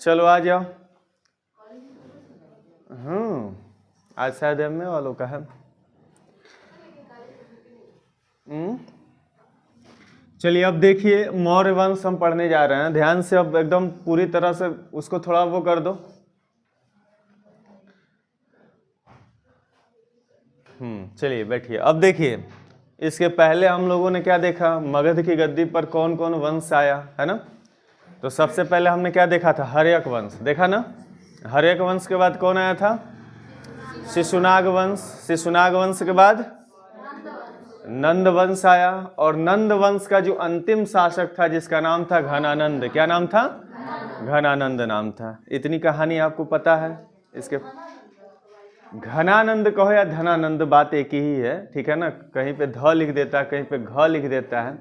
चलो आ जाओ। आज शायद एमए वालों का है। चलिए अब देखिए, मौर्य वंश हम पढ़ने जा रहे हैं, ध्यान से अब एकदम पूरी तरह से उसको थोड़ा वो कर दो। चलिए बैठिए। अब देखिए, इसके पहले हम लोगों ने क्या देखा, मगध की गद्दी पर कौन कौन वंश आया, है ना। तो सबसे पहले हमने क्या देखा था, हर्यक वंश, देखा ना। हर्यक वंश के बाद कौन आया था, शिशुनाग वंश। शिशुनाग वंश के बाद नंद वंश आया, और नंद वंश का जो अंतिम शासक था जिसका नाम था घनानंद, क्या नाम था, घनानंद नाम था। इतनी कहानी आपको पता है। इसके घनानंद कहो या धनानंद, बात एक ही है, ठीक है ना। कहीं पे ध लिख देता है, कहीं पे घ लिख देता है,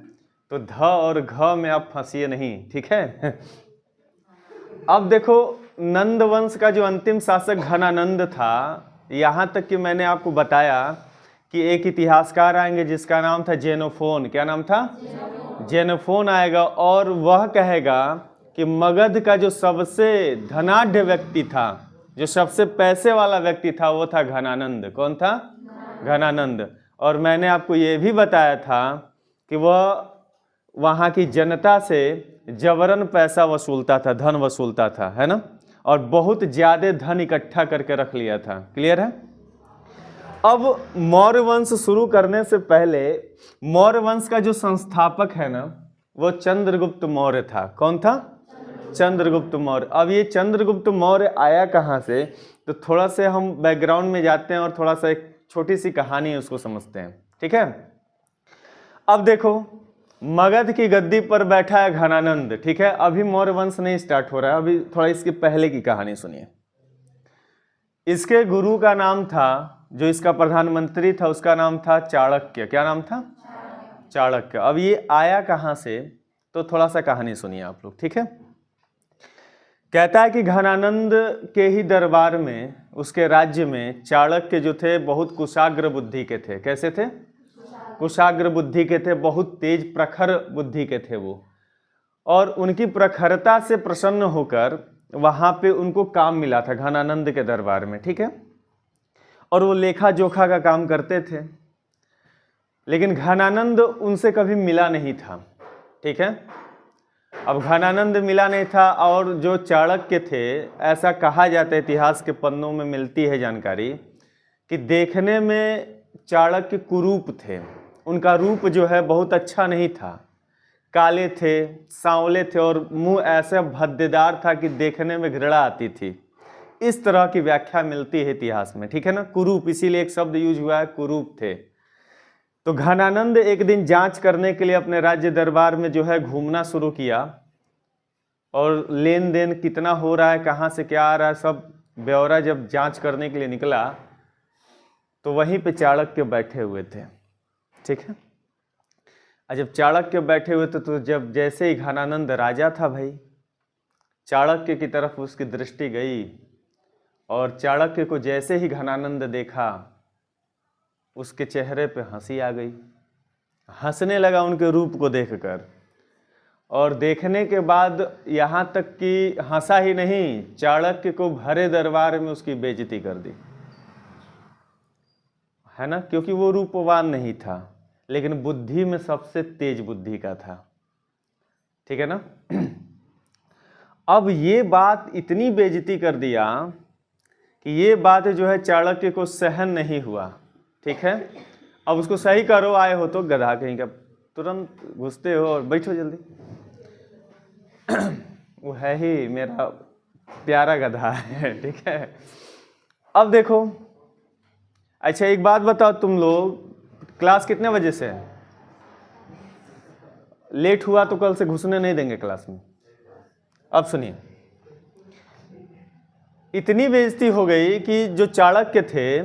तो ध और घ में आप फंसिए नहीं, ठीक है। अब देखो, नंद वंश का जो अंतिम शासक घनानंद था, यहां तक कि मैंने आपको बताया कि एक इतिहासकार आएंगे जिसका नाम था जेनोफोन। क्या नाम था, जेनोफोन आएगा, और वह कहेगा कि मगध का जो सबसे धनाढ्य व्यक्ति था, जो सबसे पैसे वाला व्यक्ति था, वो था घनानंद। कौन था, घनानंद। और मैंने आपको ये भी बताया था कि वह वहाँ की जनता से जबरन पैसा वसूलता था, धन वसूलता था, है ना, और बहुत ज्यादा धन इकट्ठा करके रख लिया था। क्लियर है। अब मौर्य वंश शुरू करने से पहले मौर्य वंश का जो संस्थापक है ना, वो चंद्रगुप्त मौर्य था। कौन था, चंद्रगुप्त मौर्य। अब ये चंद्रगुप्त मौर्य आया कहाँ से, तो थोड़ा से हम बैकग्राउंड में जाते हैं और थोड़ा सा एक छोटी सी कहानी है उसको समझते हैं, ठीक है। अब देखो, मगध की गद्दी पर बैठा है घनानंद, ठीक है। अभी मौर्य वंश नहीं स्टार्ट हो रहा है, अभी थोड़ा इसके पहले की कहानी सुनिए। इसके गुरु का नाम था, जो इसका प्रधानमंत्री था, उसका नाम था चाणक्य। क्या नाम था, चाणक्य। अब ये आया कहां से, तो थोड़ा सा कहानी सुनिए आप लोग, ठीक है। कहता है कि घनानंद के ही दरबार में, उसके राज्य में चाणक्य जो थे बहुत कुशाग्र बुद्धि के थे। कैसे थे, कुशाग्र बुद्धि के थे, बहुत तेज प्रखर बुद्धि के थे वो। और उनकी प्रखरता से प्रसन्न होकर वहां पे उनको काम मिला था घनानंद के दरबार में, ठीक है। और वो लेखा जोखा का काम करते थे, लेकिन घनानंद उनसे कभी मिला नहीं था, ठीक है। अब घनानंद मिला नहीं था, और जो चाणक्य थे, ऐसा कहा जाता है, इतिहास के पन्नों में मिलती है जानकारी कि देखने में चाणक्य कुरूप थे। उनका रूप जो है बहुत अच्छा नहीं था, काले थे, सांवले थे, और मुंह ऐसा भद्देदार था कि देखने में घृणा आती थी। इस तरह की व्याख्या मिलती है इतिहास में, ठीक है ना। कुरूप, इसीलिए एक शब्द यूज हुआ है, कुरूप थे। तो घनानंद एक दिन जांच करने के लिए अपने राज्य दरबार में जो है घूमना शुरू किया, और लेन देन कितना हो रहा है, कहाँ से क्या आ रहा है, सब ब्यौरा जब जांच करने के लिए निकला, तो वहीं पे चाणक्य बैठे हुए थे, ठीक है। और जब चाणक्य बैठे हुए थे, तो जब जैसे ही घनानंद राजा था भाई, चाणक्य की तरफ उसकी दृष्टि गई, और चाणक्य को जैसे ही घनानंद देखा, उसके चेहरे पे हंसी आ गई, हंसने लगा उनके रूप को देखकर। और देखने के बाद यहाँ तक कि हंसा ही नहीं, चाणक्य को भरे दरबार में उसकी बेइज्जती कर दी, है ना, क्योंकि वो रूपवान नहीं था, लेकिन बुद्धि में सबसे तेज बुद्धि का था, ठीक है ना। अब ये बात इतनी बेइज्जती कर दिया कि ये बात जो है चाणक्य को सहन नहीं हुआ, ठीक है। अब उसको सही करो, आए हो तो गधा कहीं का, तुरंत घुसते हो और बैठो जल्दी। वो है ही मेरा प्यारा गधा है, ठीक है। अब देखो, अच्छा एक बात बताओ, तुम लोग क्लास कितने बजे से है? लेट हुआ तो कल से घुसने नहीं देंगे क्लास में। अब सुनिए, इतनी बेइज्जती हो गई कि जो चाणक्य थे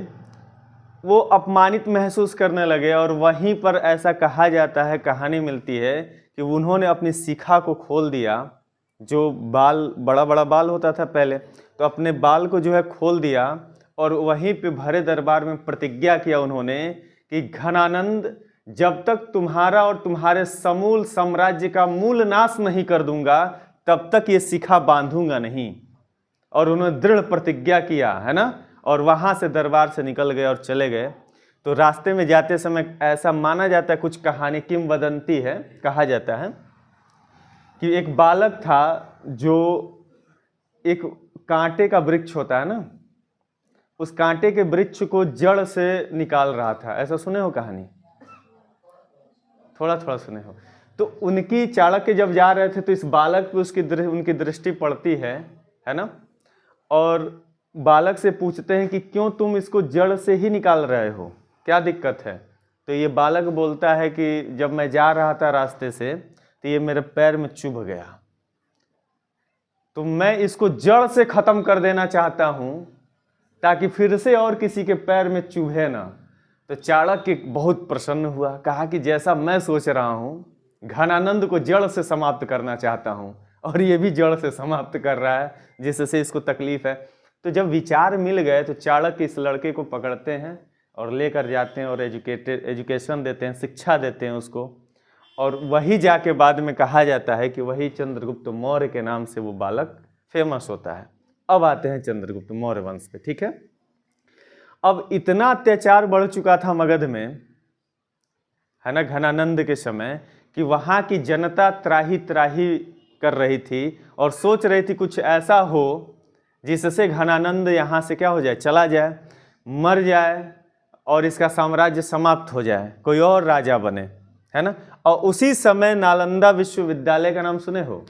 वो अपमानित महसूस करने लगे, और वहीं पर ऐसा कहा जाता है, कहानी मिलती है कि उन्होंने अपनी शिखा को खोल दिया। जो बाल, बड़ा बड़ा बाल होता था पहले, तो अपने बाल को जो है खोल दिया, और वहीं पे भरे दरबार में प्रतिज्ञा किया उन्होंने कि घनानंद जब तक तुम्हारा और तुम्हारे समूल साम्राज्य का मूल नाश नहीं कर दूंगा तब तक ये शिखा बांधूंगा नहीं। और उन्होंने दृढ़ प्रतिज्ञा किया, है ना, और वहां से दरबार से निकल गए और चले गए। तो रास्ते में जाते समय ऐसा माना जाता है, कुछ कहानी किंवदंती है, कहा जाता है कि एक बालक था जो एक कांटे का वृक्ष होता है ना, उस कांटे के वृक्ष को जड़ से निकाल रहा था। ऐसा सुने हो कहानी? थोड़ा थोड़ा सुने हो। तो उनकी चाणक्य जब जा रहे थे तो इस बालक पे उनकी दृष्टि पड़ती है ना, और बालक से पूछते हैं कि क्यों तुम इसको जड़ से ही निकाल रहे हो, क्या दिक्कत है? तो ये बालक बोलता है कि जब मैं जा रहा था रास्ते से तो ये मेरे पैर में चुभ गया, तो मैं इसको जड़ से खत्म कर देना चाहता हूं ताकि फिर से और किसी के पैर में चुभे ना। तो चाणक्य बहुत प्रसन्न हुआ, कहा कि जैसा मैं सोच रहा हूं घनानंद को जड़ से समाप्त करना चाहता हूं और ये भी जड़ से समाप्त कर रहा है जिससे इसको तकलीफ है। तो जब विचार मिल गए तो चाणक्य इस लड़के को पकड़ते हैं और लेकर जाते हैं और एजुकेशन देते हैं, शिक्षा देते हैं उसको, और वही जाके बाद में कहा जाता है कि वही चंद्रगुप्त मौर्य के नाम से वो बालक फेमस होता है। अब आते हैं चंद्रगुप्त मौर्य वंश पे, ठीक है। अब इतना अत्याचार बढ़ चुका था मगध में, है ना, घनानंद के समय, कि वहाँ की जनता त्राही त्राही कर रही थी और सोच रही थी कुछ ऐसा हो जिससे घनानंद यहाँ से क्या हो जाए, चला जाए, मर जाए और इसका साम्राज्य समाप्त हो जाए, कोई और राजा बने, है ना। और उसी समय नालंदा विश्वविद्यालय का नाम सुने हो?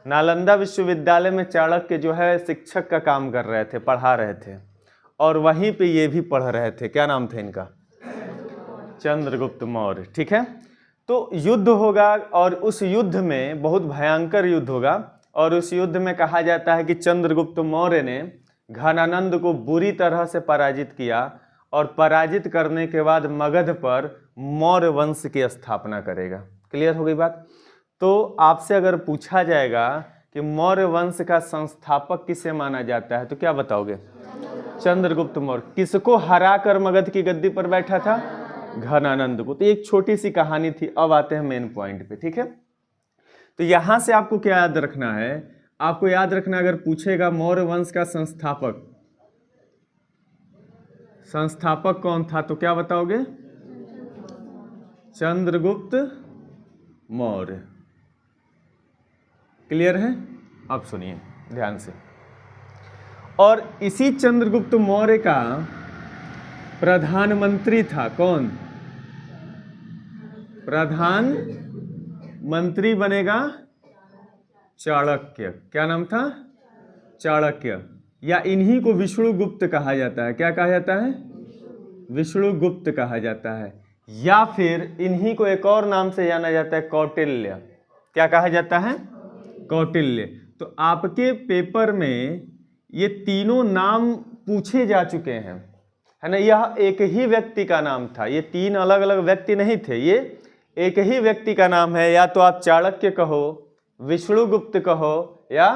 नालंदा विश्वविद्यालय में चाणक्य जो है शिक्षक का काम कर रहे थे, पढ़ा रहे थे, और वहीं पे ये भी पढ़ रहे थे। क्या नाम था इनका? चंद्रगुप्त मौर्य, ठीक है। तो युद्ध होगा और उस युद्ध में बहुत भयंकर युद्ध होगा, और उस युद्ध में कहा जाता है कि चंद्रगुप्त मौर्य ने घनानंद को बुरी तरह से पराजित किया, और पराजित करने के बाद मगध पर मौर्य वंश की स्थापना करेगा। क्लियर हो गई बात? तो आपसे अगर पूछा जाएगा कि मौर्य वंश का संस्थापक किसे माना जाता है तो क्या बताओगे? चंद्रगुप्त मौर्य। किसको हरा कर मगध की गद्दी पर बैठा था? घनानंद को। तो एक छोटी सी कहानी थी। अब आते हैं मेन पॉइंट पे, ठीक है। तो यहां से आपको क्या याद रखना है? आपको याद रखना, अगर पूछेगा मौर्य वंश का संस्थापक कौन था तो क्या बताओगे? चंद्रगुप्त मौर्य। क्लियर है? अब सुनिए ध्यान से। और इसी चंद्रगुप्त मौर्य का प्रधानमंत्री था कौन? प्रधानमंत्री बनेगा चाणक्य। क्या नाम था? चाणक्य। या इन्हीं को विष्णुगुप्त कहा जाता है। क्या कहा जाता है? विष्णुगुप्त कहा जाता है। या फिर इन्हीं को एक और नाम से जाना जाता है, कौटिल्य। क्या कहा जाता है? कौटिल्य। तो आपके पेपर में ये तीनों नाम पूछे जा चुके हैं, है ना। यह एक ही व्यक्ति का नाम था, ये तीन अलग अलग व्यक्ति नहीं थे, ये एक ही व्यक्ति का नाम है। या तो आप चाणक्य कहो, विष्णुगुप्त कहो, या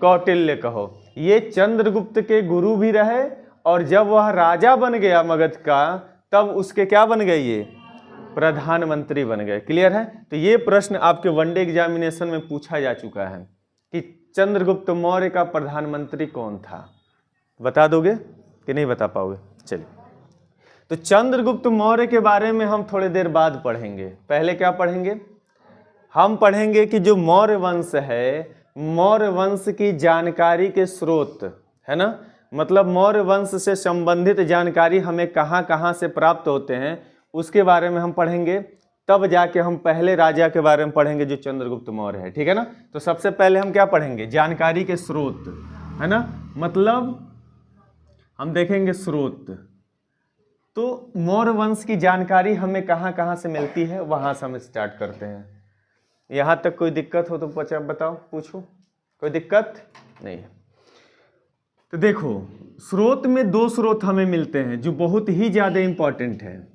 कौटिल्य कहो। ये चंद्रगुप्त के गुरु भी रहे, और जब वह राजा बन गया मगध का तब उसके क्या बन गए? ये प्रधानमंत्री बन गए। क्लियर है? तो ये प्रश्न आपके वनडे एग्जामिनेशन में पूछा जा चुका है कि चंद्रगुप्त मौर्य का प्रधानमंत्री कौन था। बता दोगे कि नहीं बता पाओगे? चलिए, तो चंद्रगुप्त मौर्य के बारे में हम थोड़ी देर बाद पढ़ेंगे। पहले क्या पढ़ेंगे? हम पढ़ेंगे कि जो मौर्य वंश है, मौर्य वंश की जानकारी के स्रोत, है ना, मतलब मौर्य वंश से संबंधित जानकारी हमें कहाँ कहाँ से प्राप्त होते हैं उसके बारे में हम पढ़ेंगे। तब जाके हम पहले राजा के बारे में पढ़ेंगे जो चंद्रगुप्त मौर्य है, ठीक है ना। तो सबसे पहले हम क्या पढ़ेंगे? जानकारी के स्रोत, है ना, मतलब हम देखेंगे स्रोत। तो मौर्य वंश की जानकारी हमें कहाँ कहाँ से मिलती है, वहां से हम स्टार्ट करते हैं। यहां तक कोई दिक्कत हो तो बताओ, पूछो। कोई दिक्कत नहीं है? तो देखो, स्रोत में दो स्रोत हमें मिलते हैं जो बहुत ही ज्यादा इंपॉर्टेंट है।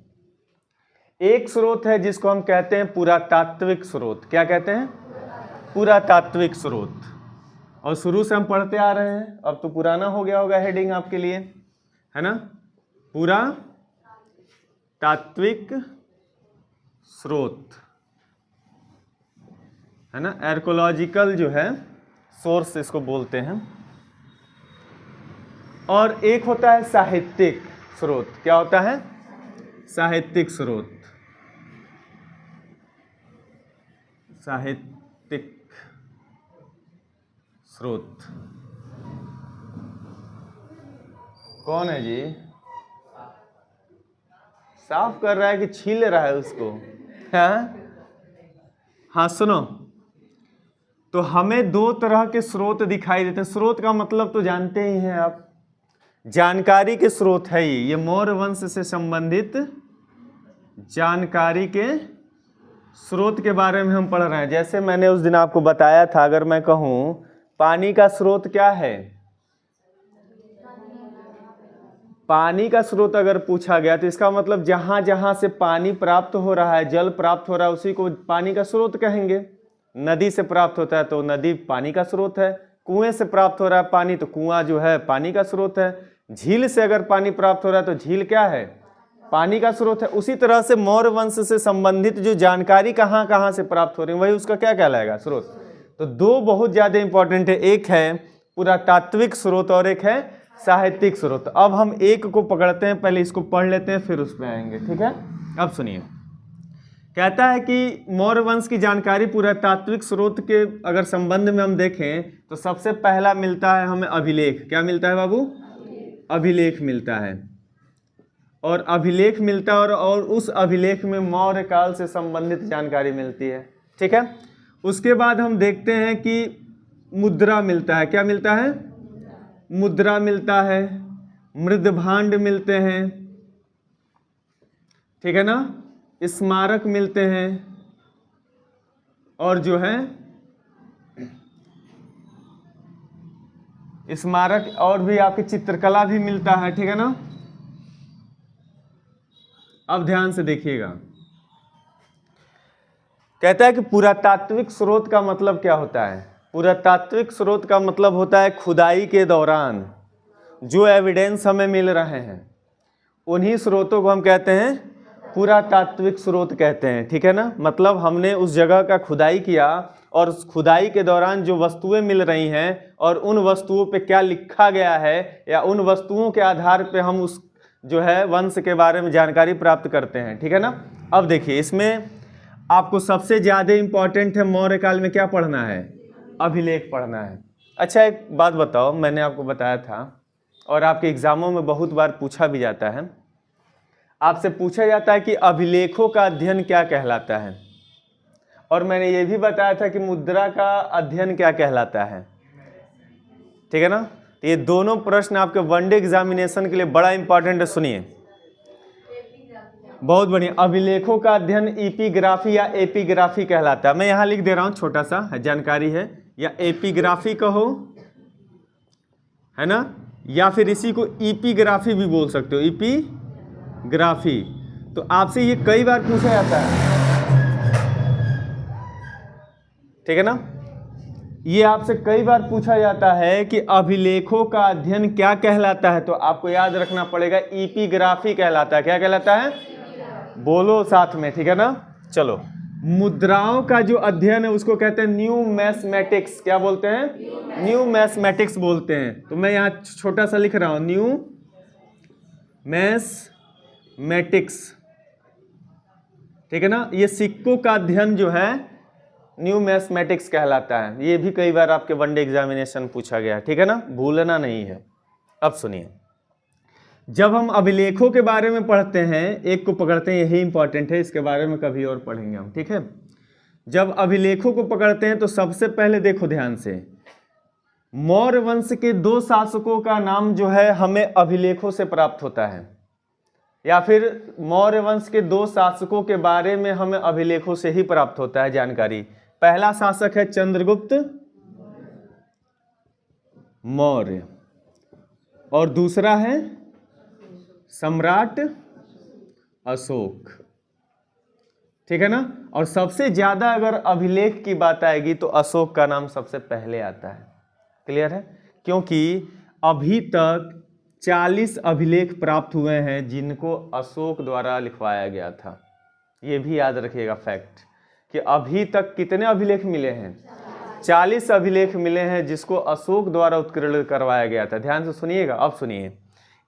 एक स्रोत है जिसको हम कहते हैं पुरातात्विक स्रोत। क्या कहते हैं? पुरातात्विक स्रोत। और शुरू से हम पढ़ते आ रहे हैं, अब तो पुराना हो गया होगा हेडिंग आपके लिए, है ना। पुरातात्विक स्रोत, है ना, आर्कोलॉजिकल जो है सोर्स इसको बोलते हैं। और एक होता है साहित्यिक स्रोत। क्या होता है? साहित्यिक स्रोत। साहित्यिक स्रोत कौन है जी? साफ कर रहा है कि छील रहा है उसको? हाँ सुनो, तो हमें दो तरह के स्रोत दिखाई देते हैं। स्रोत का मतलब तो जानते ही हैं आप, जानकारी के स्रोत है ये मौर्य वंश से संबंधित जानकारी के स्रोत के बारे में हम पढ़ रहे हैं। जैसे मैंने उस दिन आपको बताया था, अगर मैं कहूं पानी का स्रोत क्या है, पानी का स्रोत अगर पूछा गया तो इसका मतलब जहां जहां से पानी प्राप्त हो रहा है, जल प्राप्त हो रहा है, उसी को पानी का स्रोत कहेंगे। नदी से प्राप्त होता है तो नदी पानी का स्रोत है, कुएं से प्राप्त हो रहा है पानी तो कुआं जो है पानी का स्रोत है, झील से अगर पानी प्राप्त हो रहा है तो झील क्या है? पानी का स्रोत है। उसी तरह से मौर्य वंश से संबंधित जो जानकारी कहाँ कहाँ से प्राप्त हो रही है वही उसका क्या कहलाएगा? स्रोत। तो दो बहुत ज्यादा इंपॉर्टेंट है, एक है पुरातात्विक स्रोत और एक है साहित्यिक स्रोत। अब हम एक को पकड़ते हैं, पहले इसको पढ़ लेते हैं फिर उस पर आएंगे, ठीक है? अब सुनिए, कहता है कि मौर्य वंश की जानकारी पुरातात्विक स्रोत के अगर संबंध में हम देखें तो सबसे पहला मिलता है हमें अभिलेख। क्या मिलता है बाबू? अभिलेख मिलता है। और अभिलेख मिलता है और उस अभिलेख में मौर्य काल से संबंधित जानकारी मिलती है, ठीक है? उसके बाद हम देखते हैं कि मुद्रा मिलता है। क्या मिलता है? मुद्रा मिलता है, मृदभांड मिलते हैं, ठीक है ना, स्मारक मिलते हैं, और जो है स्मारक और भी आपकी चित्रकला भी मिलता है, ठीक है ना? अब ध्यान से देखिएगा, कहता है कि पुरातात्विक स्रोत का मतलब क्या होता है? पुरातात्विक स्रोत का मतलब होता है खुदाई के दौरान जो एविडेंस हमें मिल रहे हैं उन्हीं स्रोतों को हम कहते हैं पुरातात्विक स्रोत कहते हैं, ठीक है ना? मतलब हमने उस जगह का खुदाई किया और उस खुदाई के दौरान जो वस्तुएं मिल रही हैं और उन वस्तुओं पे क्या लिखा गया है या उन वस्तुओं के आधार पे हम उस जो है वंश के बारे में जानकारी प्राप्त करते हैं, ठीक है ना? अब देखिए, इसमें आपको सबसे ज़्यादा इम्पॉर्टेंट है मौर्य काल में क्या पढ़ना है? अभिलेख पढ़ना है। अच्छा एक बात बताओ, मैंने आपको बताया था और आपके एग्जामों में बहुत बार पूछा भी जाता है, आपसे पूछा जाता है कि अभिलेखों का अध्ययन क्या कहलाता है, और मैंने ये भी बताया था कि मुद्रा का अध्ययन क्या कहलाता है, ठीक है ना? तो ये दोनों प्रश्न आपके वनडे एग्जामिनेशन के लिए बड़ा इंपॉर्टेंट है। सुनिए, बहुत बढ़िया। अभिलेखों का अध्ययन एपिग्राफी या एपिग्राफी कहलाता है। मैं यहाँ लिख दे रहा हूँ, छोटा सा जानकारी है, या एपिग्राफी कहो, है ना, या फिर इसी को एपिग्राफी भी बोल सकते हो, एपिग्राफी। तो आपसे ये कई बार पूछा जाता है, ठीक है ना? ये आपसे कई बार पूछा जाता है कि अभिलेखों का अध्ययन क्या कहलाता है, तो आपको याद रखना पड़ेगा एपिग्राफी कहलाता है। क्या कहलाता है? बोलो साथ में, ठीक है ना? चलो, मुद्राओं का जो अध्ययन है उसको कहते हैं न्यूमैस्मेटिक्स। क्या बोलते हैं? न्यूमैस्मेटिक्स बोलते हैं। तो मैं यहाँ छोटा सा लिख रहा हूँ, न्यूमैस्मेटिक्स, ठीक है ना? ये सिक्कों का अध्ययन जो है न्यूमैस्मेटिक्स कहलाता है। ये भी कई बार आपके वनडे एग्जामिनेशन पूछा गया, ठीक है ना? भूलना नहीं है। अब सुनिए, जब हम अभिलेखों के बारे में पढ़ते हैं, एक को पकड़ते हैं, यही इंपॉर्टेंट है, इसके बारे में कभी और पढ़ेंगे हम, ठीक है? जब अभिलेखों को पकड़ते हैं तो सबसे पहले देखो ध्यान से, मौर्य वंश के दो शासकों का नाम जो है हमें अभिलेखों से प्राप्त होता है, या फिर मौर्य वंश के दो शासकों के बारे में हमें अभिलेखों से ही प्राप्त होता है जानकारी। पहला शासक है चंद्रगुप्त मौर्य और दूसरा है सम्राट अशोक, ठीक है ना? और सबसे ज्यादा अगर अभिलेख की बात आएगी तो अशोक का नाम सबसे पहले आता है। क्लियर है? क्योंकि अभी तक 40 अभिलेख प्राप्त हुए हैं जिनको अशोक द्वारा लिखवाया गया था। ये भी याद रखिएगा फैक्ट कि अभी तक कितने अभिलेख मिले हैं, 40 अभिलेख मिले हैं जिसको अशोक द्वारा उत्कीर्ण करवाया गया था। ध्यान से सुनिएगा। अब सुनिए,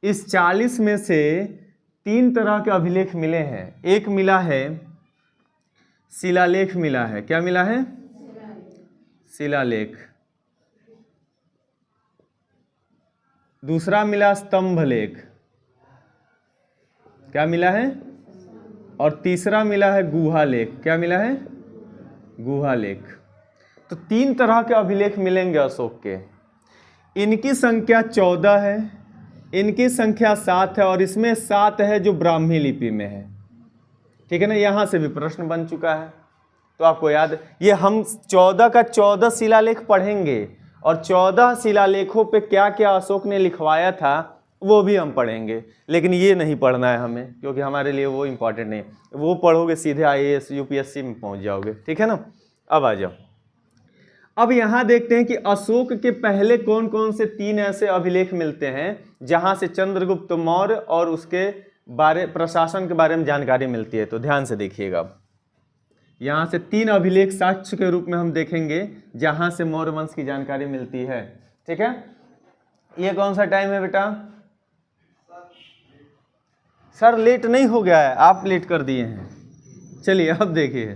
इस 40 में से 3 तरह के अभिलेख मिले हैं। एक मिला है शिलालेख मिला है। क्या मिला है? शिलालेख। दूसरा मिला स्तंभ लेख। क्या मिला है? और तीसरा मिला है गुहा लेख। क्या मिला है? गुहा लेख। तो 3 तरह के अभिलेख मिलेंगे अशोक के। इनकी संख्या 14 है, इनकी संख्या 7 है, और इसमें 7 है जो ब्राह्मी लिपि में है। ठीक है ना? यहाँ से भी प्रश्न बन चुका है, तो आपको याद, ये हम 14 का 14 शिलालेख पढ़ेंगे, और 14 शिलालेखों पे क्या क्या अशोक ने लिखवाया था वो भी हम पढ़ेंगे। लेकिन ये नहीं पढ़ना है हमें, क्योंकि हमारे लिए वो इम्पोर्टेंट नहीं। वो पढ़ोगे सीधे IAS UPSC में पहुंच जाओगे। ठीक है ना? अब आ जाओ। अब यहाँ देखते हैं कि अशोक के पहले कौन कौन से 3 ऐसे अभिलेख मिलते हैं जहाँ से चंद्रगुप्त मौर्य और उसके प्रशासन के बारे में जानकारी मिलती है। तो ध्यान से देखिएगा, यहाँ से 3 अभिलेख साक्ष्य के रूप में हम देखेंगे जहाँ से मौर्य वंश की जानकारी मिलती है। ठीक है? ये कौन सा टाइम है बेटा? सर लेट नहीं हो गया है, आप लेट कर दिए हैं। चलिए अब देखिए,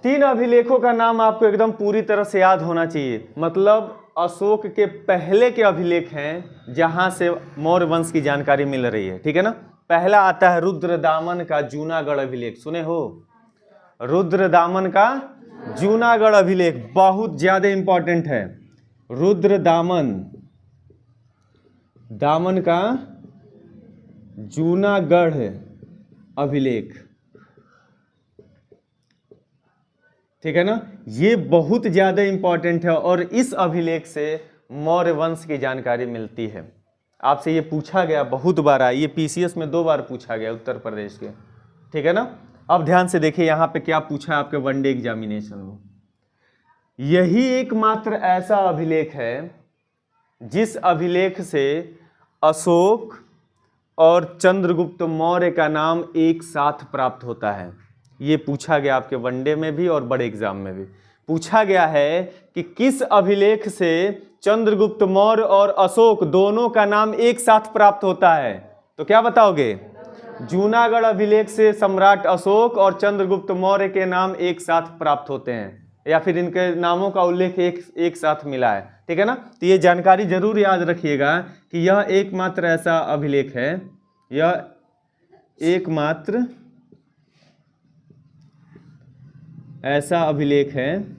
3 अभिलेखों का नाम आपको एकदम पूरी तरह से याद होना चाहिए। मतलब अशोक के पहले के अभिलेख हैं जहां से मौर्य वंश की जानकारी मिल रही है। ठीक है ना? पहला आता है रुद्रदामन का जूनागढ़ अभिलेख। सुने हो? रुद्रदामन का जूनागढ़ अभिलेख बहुत ज्यादा इंपॉर्टेंट है। रुद्रदामन का जूनागढ़ अभिलेख। ठीक है ना? ये बहुत ज्यादा इंपॉर्टेंट है, और इस अभिलेख से मौर्य वंश की जानकारी मिलती है। आपसे ये पूछा गया बहुत बार, ये PCS में 2 बार पूछा गया उत्तर प्रदेश के। ठीक है ना? अब ध्यान से देखिए यहाँ पे क्या पूछा है आपके वनडे एग्जामिनेशन में। यही एकमात्र ऐसा अभिलेख है जिस अभिलेख से अशोक और चंद्रगुप्त मौर्य का नाम एक साथ प्राप्त होता है। ये पूछा गया आपके वनडे में भी और बड़े एग्जाम में भी पूछा गया है कि किस अभिलेख से चंद्रगुप्त मौर्य और अशोक दोनों का नाम एक साथ प्राप्त होता है। तो क्या बताओगे? जूनागढ़ अभिलेख से सम्राट अशोक और चंद्रगुप्त मौर्य के नाम एक साथ प्राप्त होते हैं, या फिर इनके नामों का उल्लेख एक साथ मिला है। ठीक है ना? तो ये जानकारी जरूर याद रखिएगा कि यह एकमात्र ऐसा अभिलेख है, यह एकमात्र ऐसा अभिलेख है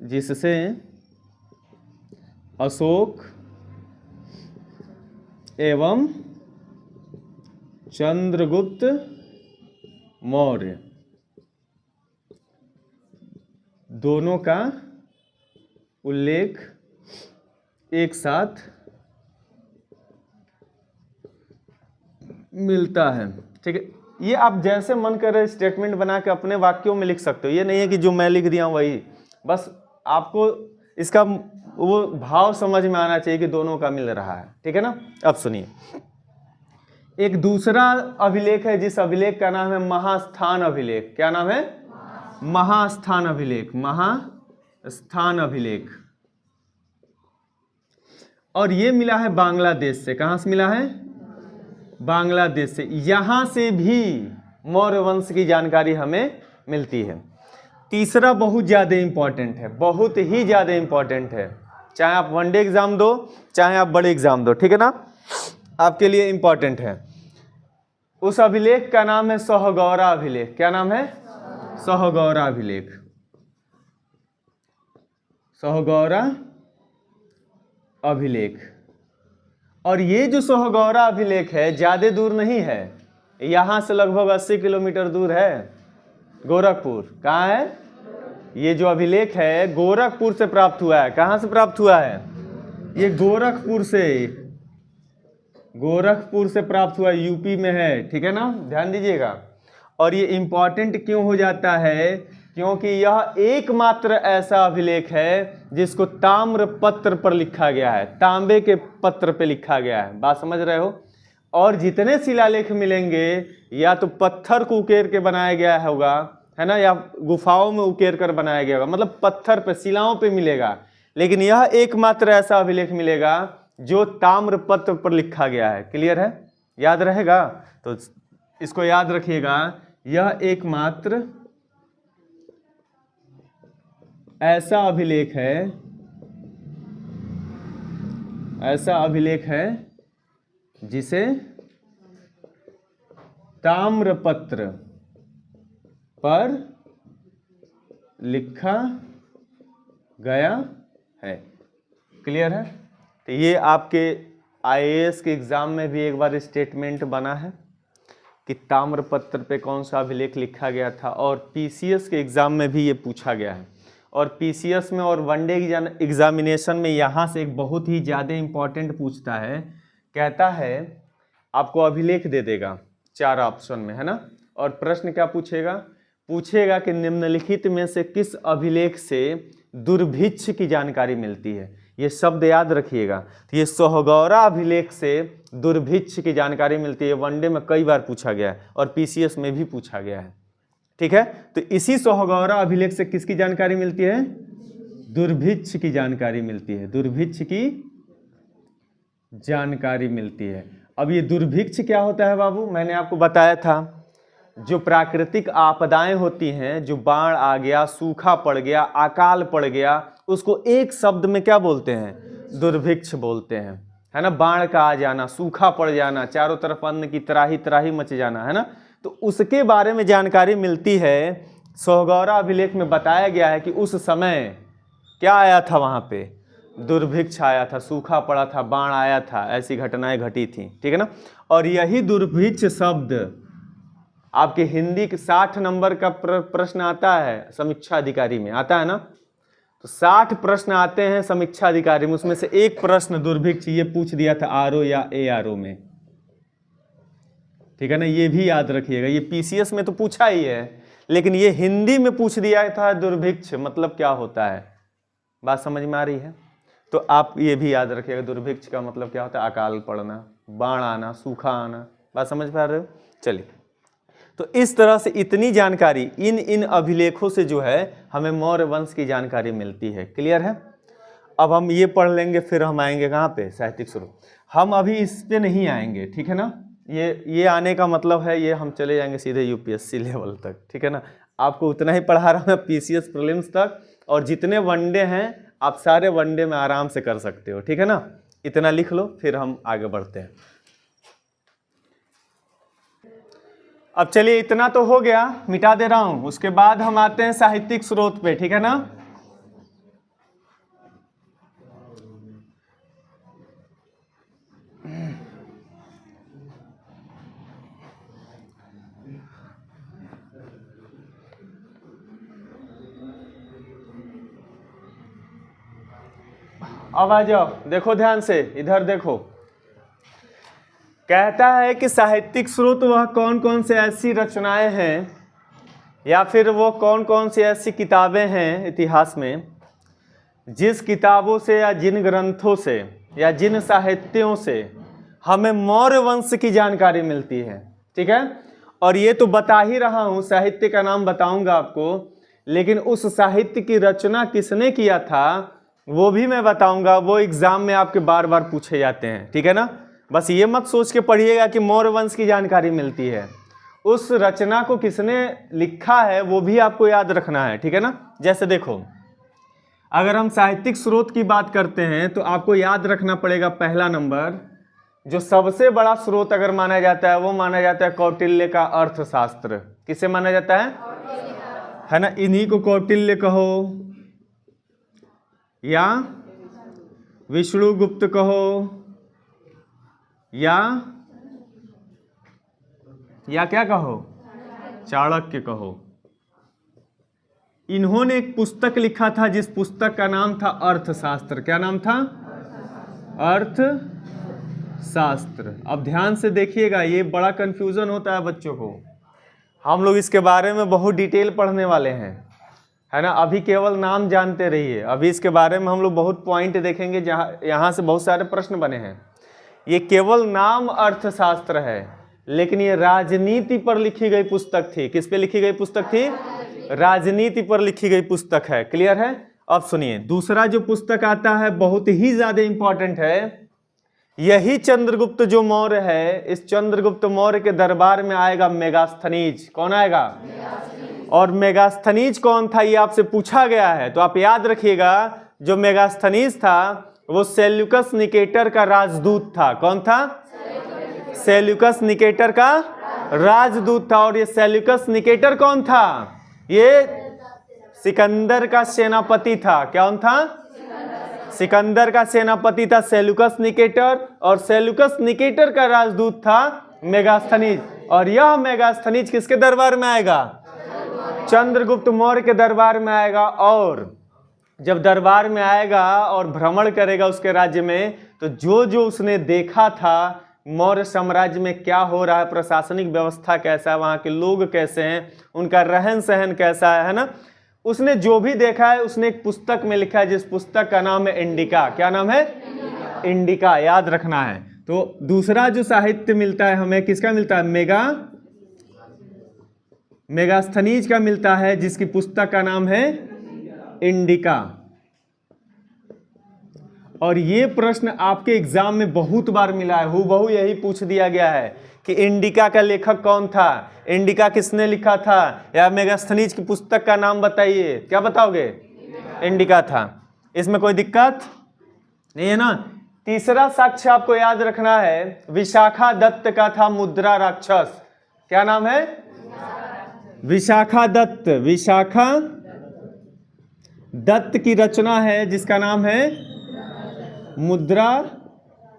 जिससे अशोक एवं चंद्रगुप्त मौर्य दोनों का उल्लेख एक साथ मिलता है। ठीक है? ये आप जैसे मन करे स्टेटमेंट बना के अपने वाक्यों में लिख सकते हो। ये नहीं है कि जो मैं लिख दिया हूं वही, बस आपको इसका वो भाव समझ में आना चाहिए कि दोनों का मिल रहा है। ठीक है ना? अब सुनिए, एक दूसरा अभिलेख है जिस अभिलेख का नाम है महास्थान अभिलेख। क्या नाम है? महास्थान अभिलेख। महास्थान अभिलेख। और ये मिला है बांग्लादेश से। कहां से मिला है? बांग्लादेश से। यहां से भी मौर्य वंश की जानकारी हमें मिलती है। तीसरा बहुत ज्यादा इंपॉर्टेंट है, बहुत ही ज्यादा इंपॉर्टेंट है, चाहे आप वनडे एग्जाम दो चाहे आप बड़े एग्जाम दो। ठीक है ना? आपके लिए इंपॉर्टेंट है। उस अभिलेख का नाम है सोहगौरा अभिलेख। क्या नाम है? सोहगौरा अभिलेख। सोहगौरा अभिलेख। और ये जो सोहगौरा अभिलेख है ज्यादा दूर नहीं है, यहां से लगभग 80 किलोमीटर दूर है, गोरखपुर। कहाँ है? ये जो अभिलेख है गोरखपुर से प्राप्त हुआ है। कहां से प्राप्त हुआ है? ये गोरखपुर से प्राप्त हुआ, यूपी में है। ठीक है ना? ध्यान दीजिएगा। और ये इंपॉर्टेंट क्यों हो जाता है? क्योंकि यह एकमात्र ऐसा अभिलेख है जिसको ताम्र पत्र पर लिखा गया है, तांबे के पत्र पे लिखा गया है। बात समझ रहे हो? और जितने शिलालेख मिलेंगे या तो पत्थर को उकेर के बनाया गया होगा, है ना, या गुफाओं में उकेर कर बनाया गया होगा, मतलब पत्थर पे, शिलाओं पे मिलेगा। लेकिन यह एकमात्र ऐसा अभिलेख मिलेगा जो ताम्र पत्र पर लिखा गया है। क्लियर है? याद रहेगा? तो इसको याद रखिएगा, यह एकमात्र ऐसा अभिलेख है जिसे ताम्रपत्र पर लिखा गया है। क्लियर है? तो ये आपके आईएएस के एग्जाम में भी एक बार स्टेटमेंट बना है कि ताम्रपत्र पे कौन सा अभिलेख लिखा गया था, और पीसीएस के एग्जाम में भी ये पूछा गया है। और पीसीएस में और वनडे एग्जामिनेशन में यहाँ से एक बहुत ही ज़्यादा इम्पॉर्टेंट पूछता है, कहता है आपको अभिलेख दे देगा 4 ऑप्शन में, है ना, और प्रश्न क्या पूछेगा कि निम्नलिखित में से किस अभिलेख से दुर्भिक्ष की जानकारी मिलती है। ये शब्द याद रखिएगा। तो ये सोहगौरा अभिलेख से दुर्भिक्ष की जानकारी मिलती है। वनडे में कई बार पूछा गया है और पीसीएस में भी पूछा गया है। ठीक है, तो इसी सोहगौरा अभिलेख से किसकी जानकारी मिलती है? दुर्भिक्ष की जानकारी मिलती है। दुर्भिक्ष की जानकारी मिलती है। अब ये दुर्भिक्ष क्या होता है बाबू? मैंने आपको बताया था, जो प्राकृतिक आपदाएं होती हैं, जो बाढ़ आ गया, सूखा पड़ गया, अकाल पड़ गया, उसको एक शब्द में क्या बोलते हैं? दुर्भिक्ष बोलते हैं, है ना। बाढ़ का आ जाना, सूखा पड़ जाना, चारों तरफ अन्न की त्राही त्राही मच जाना, है ना, तो उसके बारे में जानकारी मिलती है। सोहगौरा अभिलेख में बताया गया है कि उस समय क्या आया था, वहाँ पे दुर्भिक्ष आया था, सूखा पड़ा था, बाढ़ आया था, ऐसी घटनाएं घटी थी। ठीक है ना। और यही दुर्भिक्ष शब्द आपके हिंदी के 60 नंबर का प्रश्न आता है समीक्षा अधिकारी में, आता है ना। तो 60 प्रश्न आते हैं समीक्षा अधिकारी में, उसमें से एक प्रश्न दुर्भिक्ष ये पूछ दिया था आरओ या एआरओ में। ठीक है ना, ये भी याद रखिएगा। ये पीसीएस में तो पूछा ही है, लेकिन ये हिंदी में पूछ दिया था दुर्भिक्ष मतलब क्या होता है। बात समझ में आ रही है? तो आप ये भी याद रखिएगा, दुर्भिक्ष का मतलब क्या होता है? अकाल पड़ना, बाढ़ आना, सूखा आना। बात समझ पा रहे हो? चलिए, तो इस तरह से इतनी जानकारी इन अभिलेखों से जो है हमें मौर्य वंश की जानकारी मिलती है। क्लियर है? अब हम ये पढ़ लेंगे, फिर हम आएंगे कहाँ पे? साहित्यिक स्रोत। हम अभी इस पे नहीं आएंगे, ठीक है ना। ये आने का मतलब है ये हम चले जाएंगे सीधे यूपीएससी लेवल तक। ठीक है ना, आपको उतना ही पढ़ा रहा हूँ मैं पीसीएस प्रीलिम्स तक, और जितने वनडे हैं आप सारे वनडे में आराम से कर सकते हो। ठीक है ना, इतना लिख लो, फिर हम आगे बढ़ते हैं। अब चलिए, इतना तो हो गया, मिटा दे रहा हूं। उसके बाद हम आते हैं साहित्यिक स्रोत पे। ठीक है ना। अब आ जाओ, देखो ध्यान से, इधर देखो। कहता है कि साहित्यिक स्रोत वह कौन कौन से ऐसी रचनाएं हैं या फिर वो कौन कौन सी ऐसी किताबें हैं इतिहास में जिस किताबों से या जिन ग्रंथों से या जिन साहित्यों से हमें मौर्य वंश की जानकारी मिलती है। ठीक है, और ये तो बता ही रहा हूँ, साहित्य का नाम बताऊंगा आपको, लेकिन उस साहित्य की रचना किसने किया था वो भी मैं बताऊंगा। वो एग्जाम में आपके बार बार पूछे जाते हैं। ठीक है ना, बस ये मत सोच के पढ़िएगा कि मौर्य वंश की जानकारी मिलती है, उस रचना को किसने लिखा है वो भी आपको याद रखना है। ठीक है ना। जैसे देखो, अगर हम साहित्यिक स्रोत की बात करते हैं तो आपको याद रखना पड़ेगा, पहला नंबर जो सबसे बड़ा स्रोत अगर माना जाता है वो माना जाता है कौटिल्य का अर्थशास्त्र। किसे माना जाता है ना, इन्हीं को कौटिल्य कहो या विष्णुगुप्त कहो या क्या कहो, चाणक्य कहो। इन्होंने एक पुस्तक लिखा था जिस पुस्तक का नाम था अर्थशास्त्र। क्या नाम था? अर्थशास्त्र। अब ध्यान से देखिएगा, ये बड़ा कंफ्यूजन होता है बच्चों को। हम लोग इसके बारे में बहुत डिटेल पढ़ने वाले हैं। है ना। अभी केवल नाम जानते रहिए, अभी इसके बारे में हम लोग बहुत पॉइंट देखेंगे, जहाँ यहाँ से बहुत सारे प्रश्न बने हैं। ये केवल नाम अर्थशास्त्र है, लेकिन ये राजनीति पर लिखी गई पुस्तक थी। किस पे लिखी गई पुस्तक थी? राजनीति पर लिखी गई पुस्तक है। क्लियर है? अब सुनिए, दूसरा जो पुस्तक आता है बहुत ही ज्यादा इंपॉर्टेंट है। यही चंद्रगुप्त जो मौर्य है, इस चंद्रगुप्त मौर्य के दरबार में आएगा मेगास्थनीज। कौन आएगा? और मेगास्थनीज कौन था ये आपसे पूछा गया है, तो आप याद रखिएगा, जो मेगास्थनीज था वो सेल्यूकस निकेटर का राजदूत था। कौन था? सेल्यूकस निकेटर का राजदूत था। और ये सेल्यूकस निकेटर कौन था? ये सिकंदर का सेनापति था। कौन था? सिकंदर का सेनापति था सेल्यूकस निकेटर, और सेल्यूकस निकेटर का राजदूत था मेगास्थनीज। और यह मेगास्थनीज किसके दरबार में आएगा? चंद्रगुप्त मौर्य के दरबार में आएगा। और जब दरबार में आएगा और भ्रमण करेगा उसके राज्य में, तो जो जो उसने देखा था मौर्य साम्राज्य में क्या हो रहा है, प्रशासनिक व्यवस्था कैसा है, वहाँ के लोग कैसे हैं, उनका रहन सहन कैसा है ना, उसने जो भी देखा है उसने एक पुस्तक में लिखा है, जिस पुस्तक का नाम है इंडिका। क्या नाम है? इंडिका। याद रखना है। तो दूसरा जो साहित्य मिलता है हमें, किसका मिलता है? मेगास्थनीज का मिलता है, जिसकी पुस्तक का नाम है इंडिका। और ये प्रश्न आपके एग्जाम में बहुत बार मिला है, हूबहू यही पूछ दिया गया है कि इंडिका का लेखक कौन था, इंडिका किसने लिखा था, या मेगास्थनीज की पुस्तक का नाम बताइए। क्या बताओगे? इंडिका था। इसमें कोई दिक्कत नहीं है ना। तीसरा साक्ष्य आपको याद रखना है, विशाखा दत्त का था मुद्रा राक्षस। क्या नाम है? विशाखा दत्त। विशाखा दत्त की रचना है जिसका नाम है मुद्रा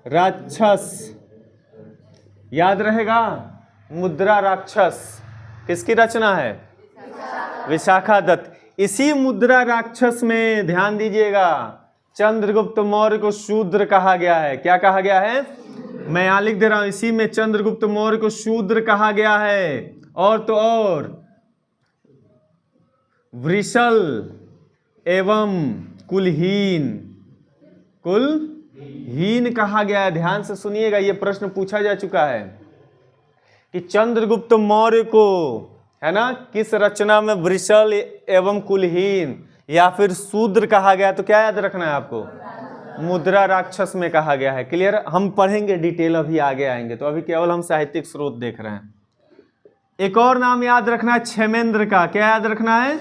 राक्षस। याद रहेगा, मुद्रा राक्षस किसकी रचना है? विशाखा दत्त। इसी मुद्रा राक्षस में ध्यान दीजिएगा, चंद्रगुप्त मौर्य को शूद्र कहा गया है। क्या कहा गया है? मैं यहां लिख दे रहा हूं, इसी में चंद्रगुप्त मौर्य को शूद्र कहा गया है। और तो और वृषल एवं कुलहीन कहा गया है। ध्यान से सुनिएगा, यह प्रश्न पूछा जा चुका है कि चंद्रगुप्त मौर्य को, है ना, किस रचना में वृषल एवं कुलहीन या फिर शूद्र कहा गया? तो क्या याद रखना है आपको? मुद्रा राक्षस में कहा गया है। क्लियर? हम पढ़ेंगे डिटेल, अभी आगे आएंगे, तो अभी केवल हम साहित्यिक स्रोत देख रहे हैं। एक और नाम याद रखना है क्षेमेंद्र का। क्या याद रखना है?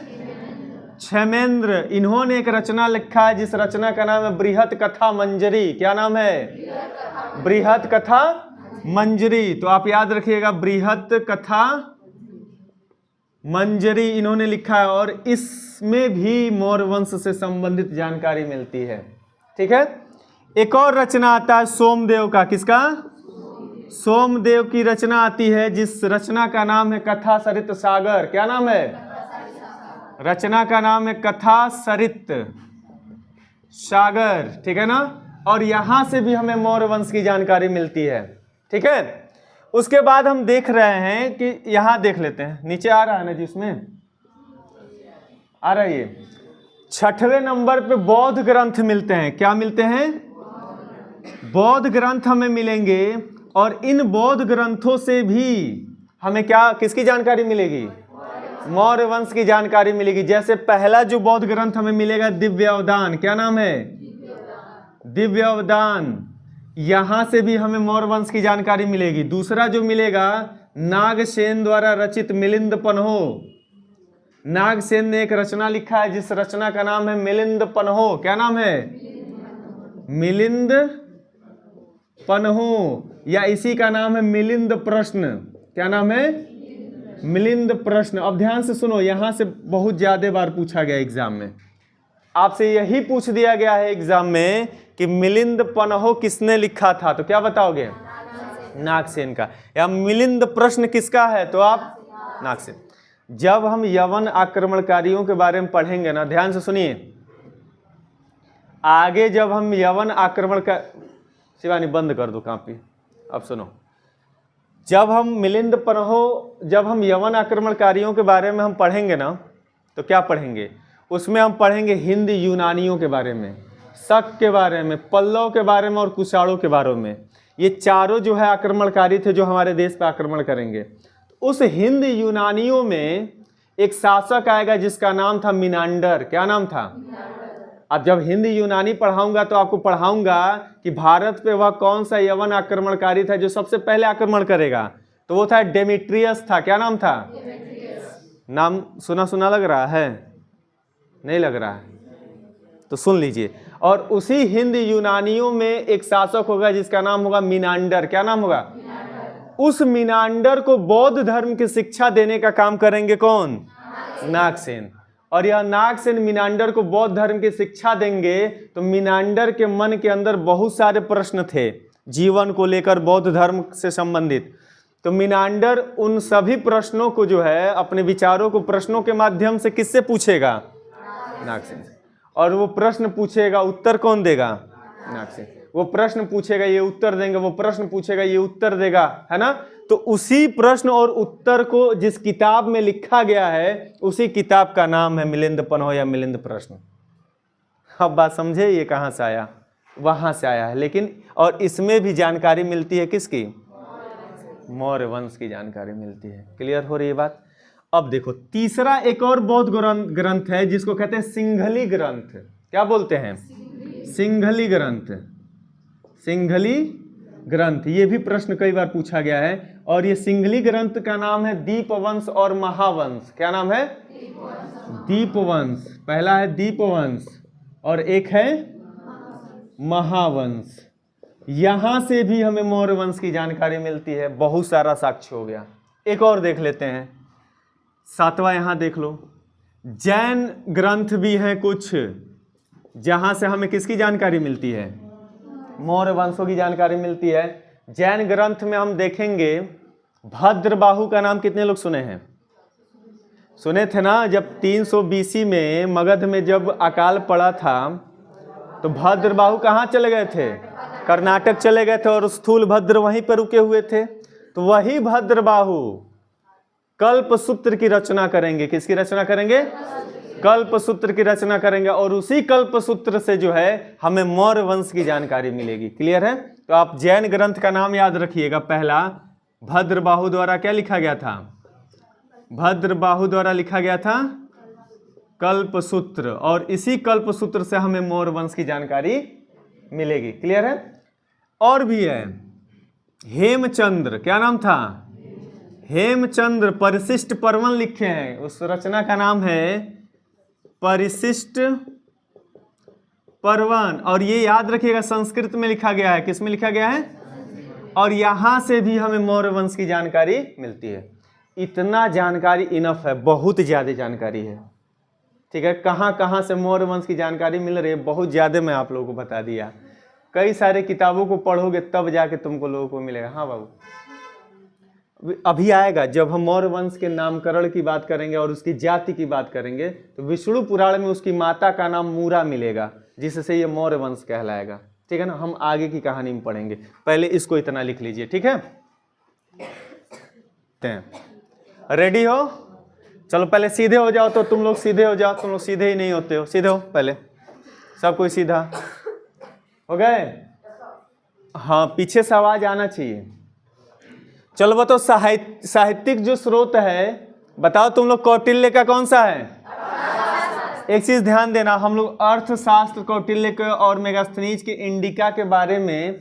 क्षेमेंद्र। इन्होंने एक रचना लिखा है जिस रचना का नाम है बृहत कथा मंजरी। क्या नाम है? बृहत कथा मंजरी। तो आप याद रखिएगा, बृहत कथा मंजरी इन्होंने लिखा है, और इसमें भी मौर्य वंश से संबंधित जानकारी मिलती है। ठीक है। एक और रचना आता है सोमदेव का। किसका? सोमदेव की रचना आती है, जिस रचना का नाम है कथा सरित सागर। क्या नाम है? रचना का नाम है कथा सरित सागर। ठीक है ना। और यहां से भी हमें मौर्य वंश की जानकारी मिलती है। ठीक है। उसके बाद हम देख रहे हैं कि यहां देख लेते हैं, नीचे आ रहा है ना जी, उसमें आ रहा है ये। 6वें नंबर पे बौद्ध ग्रंथ मिलते हैं। क्या मिलते हैं? बौद्ध ग्रंथ हमें मिलेंगे, और इन बौद्ध ग्रंथों से भी हमें क्या, किसकी जानकारी मिलेगी? मौर्य वंश की जानकारी मिलेगी। जैसे पहला जो बौद्ध ग्रंथ हमें मिलेगा दिव्य अवदान। क्या नाम है? दिव्य अवदान। यहां से भी हमें मौर्य वंश की जानकारी मिलेगी। दूसरा जो मिलेगा, नागसेन द्वारा रचित मिलिंद पन्हो। नागसेन ने एक रचना लिखा है जिस रचना का नाम है मिलिंद पन्हो। क्या नाम है? मिलिंद पन्हो, या इसी का नाम है मिलिंद प्रश्न। क्या नाम है? मिलिंद प्रश्न। अब ध्यान से सुनो, यहां से बहुत ज्यादा बार पूछा गया एग्जाम में, आपसे यही पूछ दिया गया है एग्जाम में कि मिलिंद पन्हो किसने लिखा था, तो क्या बताओगे? नागसेन का। या मिलिंद प्रश्न किसका है? तो आप नागसेन। जब हम यवन आक्रमणकारियों के बारे में पढ़ेंगे ना, ध्यान से सुनिए, आगे जब हम यवन आक्रमण का, शिवानी बंद कर दो कॉपी। अब सुनो, जब हम मिलिंद पन्हो, जब हम यवन आक्रमणकारियों के बारे में हम पढ़ेंगे ना, तो क्या पढ़ेंगे? उसमें हम पढ़ेंगे हिंद यूनानियों के बारे में, शक के बारे में, पल्लव के बारे में और कुषाणों के बारे में। ये चारों जो है आक्रमणकारी थे जो हमारे देश पर आक्रमण करेंगे। उस हिंद यूनानियों में एक शासक आएगा जिसका नाम था मिनांडर। क्या नाम था? अब जब हिंद यूनानी पढ़ाऊंगा तो आपको पढ़ाऊंगा कि भारत पे वह कौन सा यवन आक्रमणकारी था जो सबसे पहले आक्रमण करेगा, तो वो था डेमेट्रियस था। क्या नाम था? नाम सुना सुना लग रहा है? नहीं लग रहा है तो सुन लीजिए। और उसी हिंद यूनानियों में एक शासक होगा जिसका नाम होगा मिनांडर। क्या नाम होगा? उस मिनांडर को बौद्ध धर्म की शिक्षा देने का काम करेंगे कौन? नागसेन। और यह नागसेन मिनांडर को बौद्ध धर्म की शिक्षा देंगे। तो मिनांडर के मन के अंदर बहुत सारे प्रश्न थे जीवन को लेकर, बौद्ध धर्म से संबंधित। तो मिनांडर उन सभी प्रश्नों को जो है, अपने विचारों को प्रश्नों के माध्यम से किससे पूछेगा? नागसेन। और वो प्रश्न पूछेगा, उत्तर कौन देगा? नागसेन। वो प्रश्न पूछेगा, ये उत्तर देंगे, वो प्रश्न पूछेगा, ये उत्तर देगा, है ना। तो उसी प्रश्न और उत्तर को जिस किताब में लिखा गया है, उसी किताब का नाम है मिलिंद पन्हो या मिलिंद प्रश्न। अब बात समझे ये कहाँ से आया? वहां से आया है। लेकिन और इसमें भी जानकारी मिलती है किसकी? मौर्य वंश की जानकारी मिलती है। क्लियर हो रही है बात? अब देखो तीसरा एक और बौद्ध ग्रंथ है जिसको कहते हैं सिंघली ग्रंथ। क्या बोलते हैं? सिंघली ग्रंथ। सिंघली ग्रंथ, ये भी प्रश्न कई बार पूछा गया है। और ये सिंघली ग्रंथ का नाम है दीपवंश और महावंश। क्या नाम है? दीपवंश। पहला है दीपवंश और एक है महावंश। यहां से भी हमें मौर्य वंश की जानकारी मिलती है। बहुत सारा साक्ष्य हो गया। एक और देख लेते हैं, सातवां यहां देख लो। जैन ग्रंथ भी हैं कुछ, जहां से हमें किसकी जानकारी मिलती है? मौर्य वंशों की जानकारी मिलती है। जैन ग्रंथ में हम देखेंगे भद्रबाहु का नाम कितने लोग सुने हैं? सुने थे ना। जब 300 BC में मगध में जब अकाल पड़ा था तो भद्रबाहु कहाँ चले गए थे? कर्नाटक चले गए थे और स्थूलभद्र वहीं पर रुके हुए थे। तो वही भद्रबाहु कल्पसूत्र की रचना करेंगे। किसकी रचना करेंगे? कल्पसूत्र की रचना करेंगे। और उसी कल्पसूत्र से जो है हमें मौर्य वंश की जानकारी मिलेगी। क्लियर है? तो आप जैन ग्रंथ का नाम याद रखिएगा। पहला भद्रबाहु द्वारा क्या लिखा गया था? भद्रबाहु द्वारा लिखा गया था कल्पसूत्र। और इसी कल्पसूत्र से हमें मौर्य वंश की जानकारी मिलेगी। क्लियर है? और भी है हेमचंद्र। क्या नाम था? हेमचंद्र परिशिष्ट पर्वन लिखे हैं। उस रचना का नाम है परिशिष्ट पर्वन। और ये याद रखिएगा संस्कृत में लिखा गया है। किस में लिखा गया है? और यहां से भी हमें मौर्य वंश की जानकारी मिलती है। इतना जानकारी इनफ है, बहुत ज्यादा जानकारी है। ठीक है, कहां कहां से मौर्य वंश की जानकारी मिल रही है बहुत ज्यादा मैं आप लोगों को बता दिया। कई सारे किताबों को पढ़ोगे तब जाके तुमको लोगों को मिलेगा। हाँ बाबू, अभी आएगा जब हम मौर्य वंश के नामकरण की बात करेंगे और उसकी जाति की बात करेंगे तो विष्णु पुराण में उसकी माता का नाम मूरा मिलेगा, जिससे ये मौर्य वंश कहलाएगा। ठीक है ना, हम आगे की कहानी में पढ़ेंगे। पहले इसको इतना लिख लीजिए। ठीक है, रेडी हो? चलो पहले सीधे हो जाओ। तो तुम लोग सीधे हो जाओ। तुम लोग सीधे ही नहीं होते हो। सीधे हो पहले, सब कोई सीधा हो गए? हाँ, पीछे से आवाज आना चाहिए। चलो बताओ, साहित्यिक जो स्रोत है बताओ तुम लोग, कौटिल्य का कौन सा है? एक चीज ध्यान देना, हम लोग अर्थशास्त्र कौटिल्य के और मेगास्थनीज के इंडिका के बारे में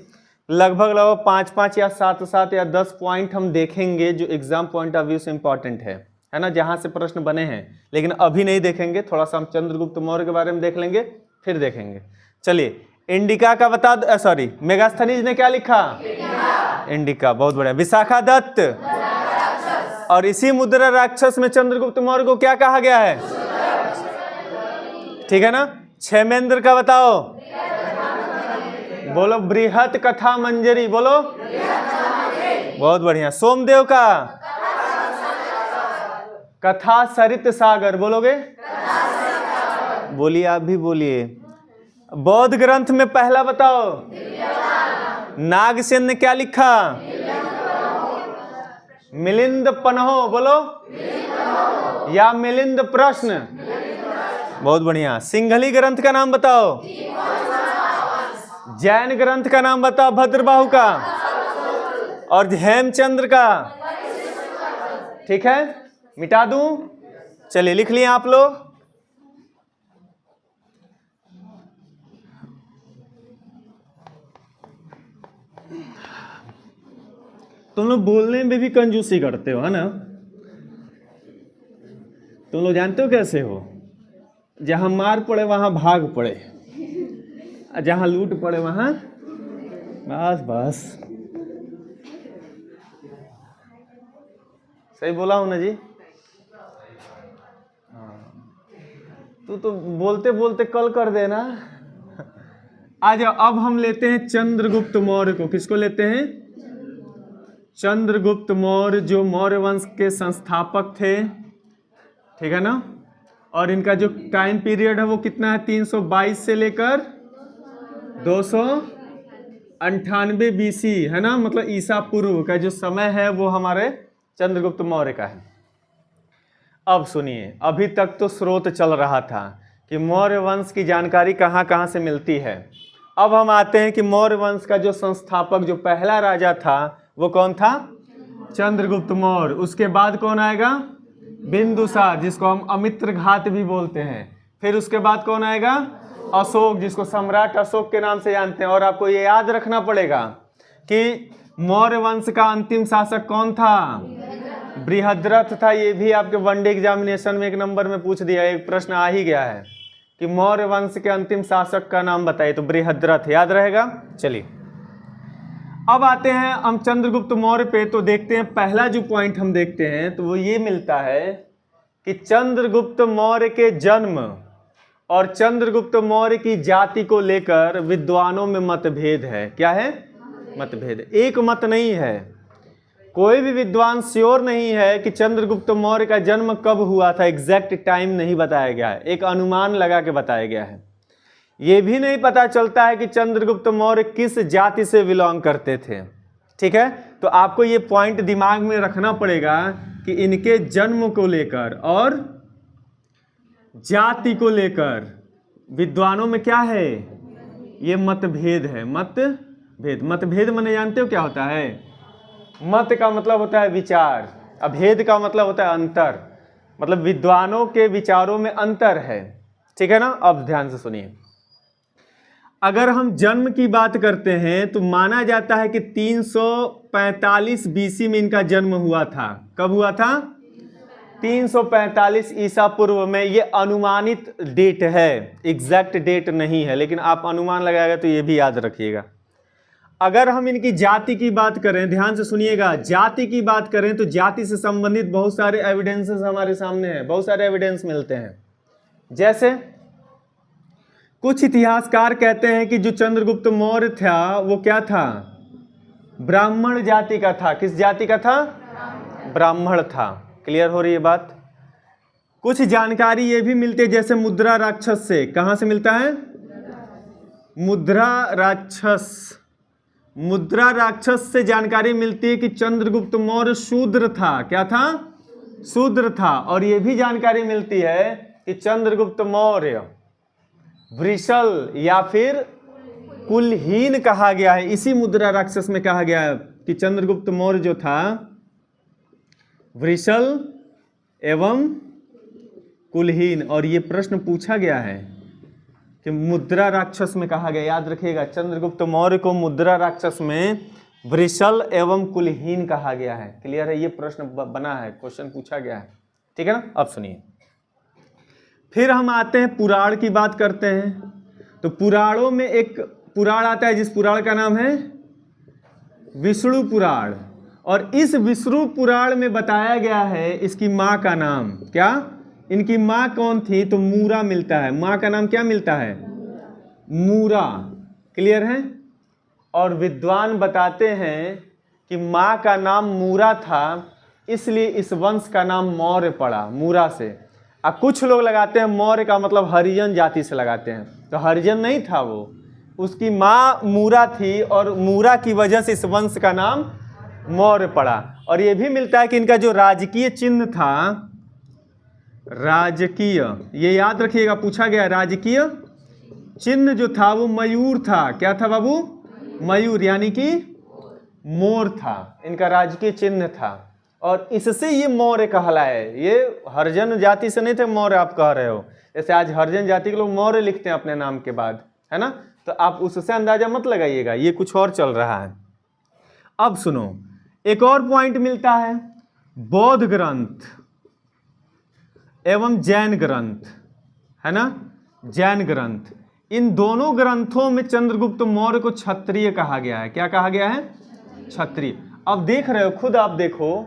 लगभग 5 या 7 या 10 पॉइंट हम देखेंगे जो एग्जाम पॉइंट ऑफ व्यू से इंपॉर्टेंट है ना, जहां से प्रश्न बने हैं। लेकिन अभी नहीं देखेंगे, थोड़ा सा हम चंद्रगुप्त मौर्य के बारे में देख लेंगे फिर देखेंगे। चलिए, इंडिका का बता दो। सॉरी, मेगास्थनीज ने क्या लिखा? इंडिका। बहुत बढ़िया। विशाखा दत्त और इसी मुद्रा राक्षस में चंद्रगुप्त मौर्य को क्या कहा गया है? ठीक है ना। क्षेमेंद्र का बताओ, बोलो। बृहत कथा मंजरी, बोलो। बहुत बढ़िया। सोमदेव का कथा सरित सागर, बोलोगे? बोलिए, आप भी बोलिए। बौद्ध ग्रंथ में पहला बताओ। नागसेन ने क्या लिखा? मिलिंद पन्हो, बोलो। या मिलिंद प्रश्न? बहुत बढ़िया। सिंघली ग्रंथ का नाम बताओ। जैन ग्रंथ का नाम बताओ। भद्रबाहु का और हेमचंद्र का। ठीक है, मिटा दूं? चलिए लिख लिए आप लोग। तुम लोग बोलने में भी कंजूसी करते हो, है ना? तुम लोग जानते हो कैसे हो? जहां मार पड़े वहां भाग पड़े, जहां लूट पड़े वहां बस बस। सही बोला हूं ना जी? तू तो बोलते बोलते कल कर देना। आज अब हम लेते हैं चंद्रगुप्त मौर्य को। किसको लेते हैं? चंद्रगुप्त मौर्य, जो मौर्य वंश के संस्थापक थे। ठीक है ना? और इनका जो टाइम पीरियड है वो कितना है? 322 से लेकर 298 BC, है ना? मतलब ईसा पूर्व का जो समय है वो हमारे चंद्रगुप्त मौर्य का है। अब सुनिए, अभी तक तो स्रोत चल रहा था कि मौर्य वंश की जानकारी कहाँ कहाँ से मिलती है। अब हम आते हैं कि मौर्य वंश का जो संस्थापक, जो पहला राजा था, वो कौन था? चंद्रगुप्त मौर्य। उसके बाद कौन आएगा? बिंदुसार, जिसको हम अमित्र घात भी बोलते हैं। फिर उसके बाद कौन आएगा? अशोक, जिसको सम्राट अशोक के नाम से जानते हैं। और आपको ये याद रखना पड़ेगा कि मौर्य वंश का अंतिम शासक कौन था? बृहद्रथ था। ये भी आपके वनडे एग्जामिनेशन में 1 नंबर में पूछ दिया, एक प्रश्न आ ही गया है कि मौर्य वंश के अंतिम शासक का नाम बताइए, तो बृहद्रथ याद रहेगा। चलिए अब आते हैं हम चंद्रगुप्त मौर्य पे। तो देखते हैं, पहला जो पॉइंट हम देखते हैं तो वो ये मिलता है कि चंद्रगुप्त मौर्य के जन्म और चंद्रगुप्त मौर्य की जाति को लेकर विद्वानों में मतभेद है। क्या है? मतभेद। एक मत नहीं है, कोई भी विद्वान श्योर नहीं है कि चंद्रगुप्त मौर्य का जन्म कब हुआ था। एग्जैक्ट टाइम नहीं बताया गया है, एक अनुमान लगा के बताया गया है। यह भी नहीं पता चलता है कि चंद्रगुप्त मौर्य किस जाति से बिलोंग करते थे। ठीक है, तो आपको ये पॉइंट दिमाग में रखना पड़ेगा कि इनके जन्म को लेकर और जाति को लेकर विद्वानों में क्या है? ये मतभेद है। मतभेद, मतभेद माने जानते हो क्या होता है? मत का मतलब होता है विचार, अभेद का मतलब होता है अंतर। मतलब विद्वानों के विचारों में अंतर है। ठीक है ना? अब ध्यान से सुनिए, अगर हम जन्म की बात करते हैं तो माना जाता है कि 345 BC में इनका जन्म हुआ था। कब हुआ था? 345 ईसा पूर्व में। ये अनुमानित डेट है, एग्जैक्ट डेट नहीं है, लेकिन आप अनुमान लगाएगा तो ये भी याद रखिएगा। अगर हम इनकी जाति की बात करें, ध्यान से सुनिएगा, जाति की बात करें तो जाति से संबंधित बहुत सारे एविडेंसेस हमारे सामने हैं, बहुत सारे एविडेंस मिलते हैं। जैसे कुछ इतिहासकार कहते हैं कि जो चंद्रगुप्त मौर्य था वो क्या था? ब्राह्मण जाति का था। किस जाति का था? ब्राह्मण था। क्लियर हो रही है बात? कुछ जानकारी ये भी मिलती है, जैसे मुद्रा राक्षस से। कहां से मिलता है? मुद्रा राक्षस से जानकारी मिलती है कि चंद्रगुप्त मौर्य शूद्र था। क्या था? शूद्र था। और यह भी जानकारी मिलती है कि चंद्रगुप्त मौर्य वृषल या फिर कुलहीन कहा गया है। इसी मुद्रा राक्षस में कहा गया है कि चंद्रगुप्त मौर्य जो था वृषल एवं कुलहीन। और ये प्रश्न पूछा गया है कि मुद्रा राक्षस में कहा गया, याद रखिएगा, चंद्रगुप्त मौर्य को मुद्रा राक्षस में वृषल एवं कुलहीन कहा गया है। क्लियर है? ये प्रश्न बना है, क्वेश्चन पूछा गया है। ठीक है ना? अब सुनिए, फिर हम आते हैं पुराण की बात करते हैं। तो पुराणों में एक पुराण आता है जिस पुराण का नाम है विष्णु पुराण। और इस विष्णु पुराण में बताया गया है इसकी माँ का नाम। क्या? इनकी माँ कौन थी? तो मूरा मिलता है। माँ का नाम क्या मिलता है? मूरा। क्लियर है? और विद्वान बताते हैं कि माँ का नाम मूरा था, इसलिए इस वंश का नाम मौर्य पड़ा, मूरा से। अब कुछ लोग लगाते हैं मौर्य का मतलब हरिजन जाति से लगाते हैं, तो हरिजन नहीं था वो, उसकी माँ मूरा थी और मूरा की वजह से इस वंश का नाम मौर्य पड़ा। और ये भी मिलता है कि इनका जो राजकीय चिन्ह था राजकीय, ये याद रखिएगा, पूछा गया राजकीय चिन्ह जो था वो मयूर था। क्या था बाबू? मयूर, यानी कि मोर था, इनका राजकीय चिन्ह था। और इससे ये मौर्य कहलाए। ये हरिजन जाति से नहीं थे मौर्य आप कह रहे हो, जैसे आज हरिजन जाति के लोग मौर्य लिखते हैं अपने नाम के बाद, है ना, तो आप उससे अंदाजा मत लगाइएगा, ये कुछ और चल रहा है। अब सुनो, एक और पॉइंट मिलता है, बौद्ध ग्रंथ एवं जैन ग्रंथ, है ना, जैन ग्रंथ, इन दोनों ग्रंथों में चंद्रगुप्त मौर्य को क्षत्रिय कहा गया है। क्या कहा गया है? क्षत्रिय। अब देख रहे हो, खुद आप देखो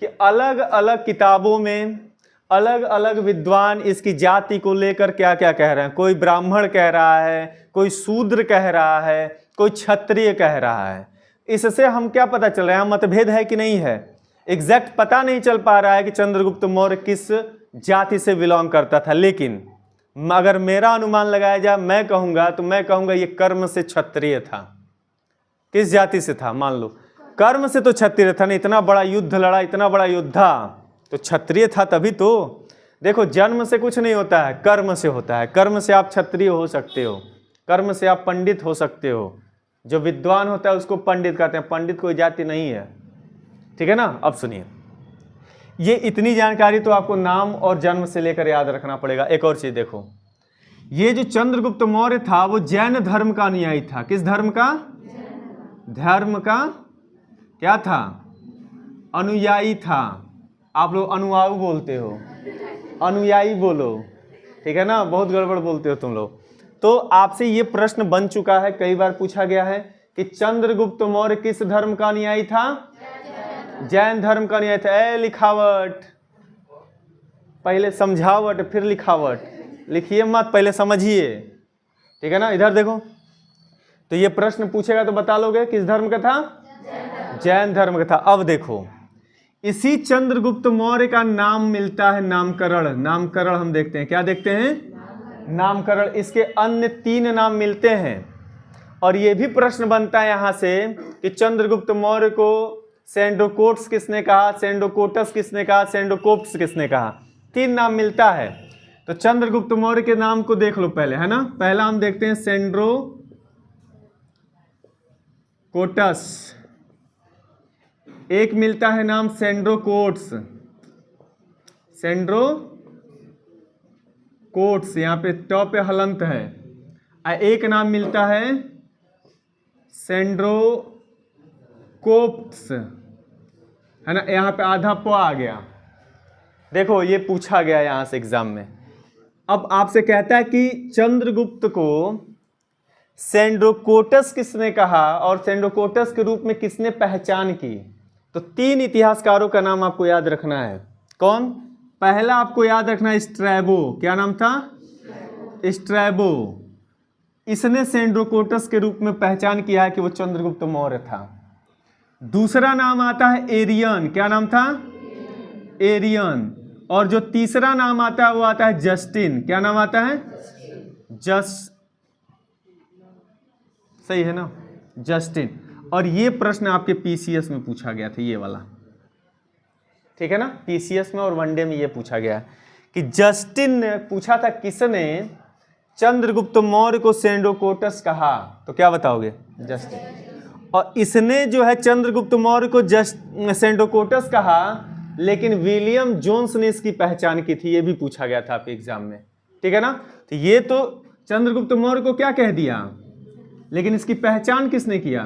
कि अलग अलग किताबों में अलग अलग विद्वान इसकी जाति को लेकर क्या क्या कह रहे हैं। कोई ब्राह्मण कह रहा है, कोई शूद्र कह रहा है, कोई क्षत्रिय कह रहा है। इससे हम क्या पता चल रहा है? मतभेद है कि नहीं है? एग्जैक्ट पता नहीं चल पा रहा है कि चंद्रगुप्त मौर्य किस जाति से बिलोंग करता था। लेकिन अगर मेरा अनुमान लगाया जाए, मैं कहूंगा ये कर्म से क्षत्रिय था। किस जाति से था? मान लो कर्म से तो क्षत्रिय था ना, इतना बड़ा युद्ध लड़ा, इतना बड़ा योद्धा, तो क्षत्रिय था तभी तो। देखो, जन्म से कुछ नहीं होता है, कर्म से होता है। कर्म से आप क्षत्रिय हो सकते हो, कर्म से आप पंडित हो सकते हो। जो विद्वान होता है उसको पंडित कहते हैं, पंडित कोई जाति नहीं है, ठीक है ना। अब सुनिए, ये इतनी जानकारी तो आपको नाम और जन्म से लेकर याद रखना पड़ेगा। एक और चीज देखो, ये जो चंद्रगुप्त मौर्य था वो जैन धर्म का अनुयायी था। किस धर्म का? धर्म का क्या था? अनुयायी था। आप लोग अनुयायी बोलते हो, अनुयायी बोलो, ठीक है ना, बहुत गड़बड़ बोलते हो तुम लोग। तो आपसे ये प्रश्न बन चुका है, कई बार पूछा गया है कि चंद्रगुप्त मौर्य किस धर्म का अनुयायी था? जैन धर्म का अनुयायी था। ए लिखावट, पहले समझावट फिर लिखावट, लिखिए मत, पहले समझिए, ठीक है ना। इधर देखो, तो ये प्रश्न पूछेगा तो बता लोगे किस धर्म का था? जैन धर्म का था। अब देखो, इसी चंद्रगुप्त मौर्य का नाम मिलता है नामकरण। नामकरण हम देखते हैं, क्या देखते हैं? नामकरण। इसके अन्य 3 नाम मिलते हैं। और ये भी प्रश्न बनता है यहां से कि चंद्रगुप्त मौर्य को सेंडोकोट्स किसने कहा, सेंडोकोटस किसने कहा, सेंडोकोप्स किसने कहा। 3 नाम मिलता है। तो चंद्रगुप्त मौर्य के नाम को देख लो पहले, है ना। पहला हम देखते हैं सेंड्रोकोटस, एक मिलता है नाम सेंड्रोकोट्स, सेंड्रोकोट्स, यहां पे टॉप पे हलंत है। एक नाम मिलता है सेंड्रोकोप्स, है ना, यहां पे आधा प आ गया। देखो, ये पूछा गया यहां से एग्जाम में। अब आपसे कहता है कि चंद्रगुप्त को सेंड्रोकोटस किसने कहा और सेंड्रोकोटस के रूप में किसने पहचान की। तो 3 इतिहासकारों का नाम आपको याद रखना है। कौन? पहला आपको याद रखना है स्ट्रैबो। क्या नाम था? स्ट्रैबो। इसने सेंड्रोकोटस के रूप में पहचान किया है कि वो चंद्रगुप्त मौर्य था। दूसरा नाम आता है एरियन। क्या नाम था? एरियन। और जो तीसरा नाम आता है वो आता है जस्टिन। क्या नाम आता है? सही है ना, जस्टिन। और ये प्रश्न आपके पीसीएस में पूछा गया था, ये वाला, ठीक है ना। पीसीएस में और वनडे में ये पूछा गया कि जस्टिन ने पूछा था किसने चंद्रगुप्त मौर्य को सेंडोकोटस कहा। तो क्या बताओगे? जस्टिन। और इसने जो है चंद्रगुप्त मौर्य को सेंडोकोटस कहा, लेकिन विलियम जोन्स ने इसकी पहचान की थी। ये भी पूछा गया था आपके एग्जाम में, ठीक है ना। तो ये तो चंद्रगुप्त मौर्य को क्या कह दिया, लेकिन इसकी पहचान किसने किया?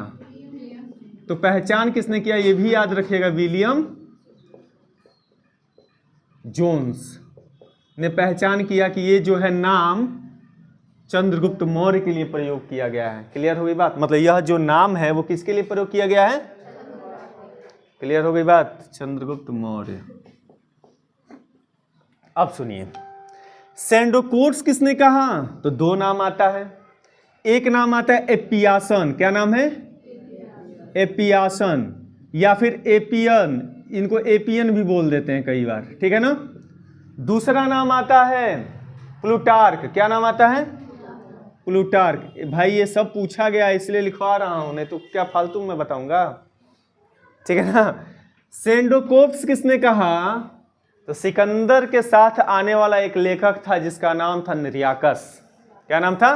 तो पहचान किसने किया ये भी याद रखिएगा, विलियम जोन्स ने पहचान किया कि ये जो है नाम चंद्रगुप्त मौर्य के लिए प्रयोग किया गया है। क्लियर हो गई बात? मतलब यह जो नाम है वो किसके लिए प्रयोग किया गया है? क्लियर हो गई बात? चंद्रगुप्त मौर्य। अब सुनिए, सेंडोकोट्स किसने कहा? तो 2 नाम आता है। एक नाम आता है एपियासन। क्या नाम है? एपियासन, या फिर एपियन, इनको एपियन भी बोल देते हैं कई बार, ठीक है ना। दूसरा नाम आता है प्लूटार्क। क्या नाम आता है? प्लूटार्क। भाई ये सब पूछा गया इसलिए लिखवा रहा हूं, नहीं तो क्या फालतू में बताऊंगा, ठीक है ना। सेंडोकोप्स किसने कहा? तो तो सिकंदर के साथ आने वाला एक लेखक था जिसका नाम था निरियाकस। क्या नाम था?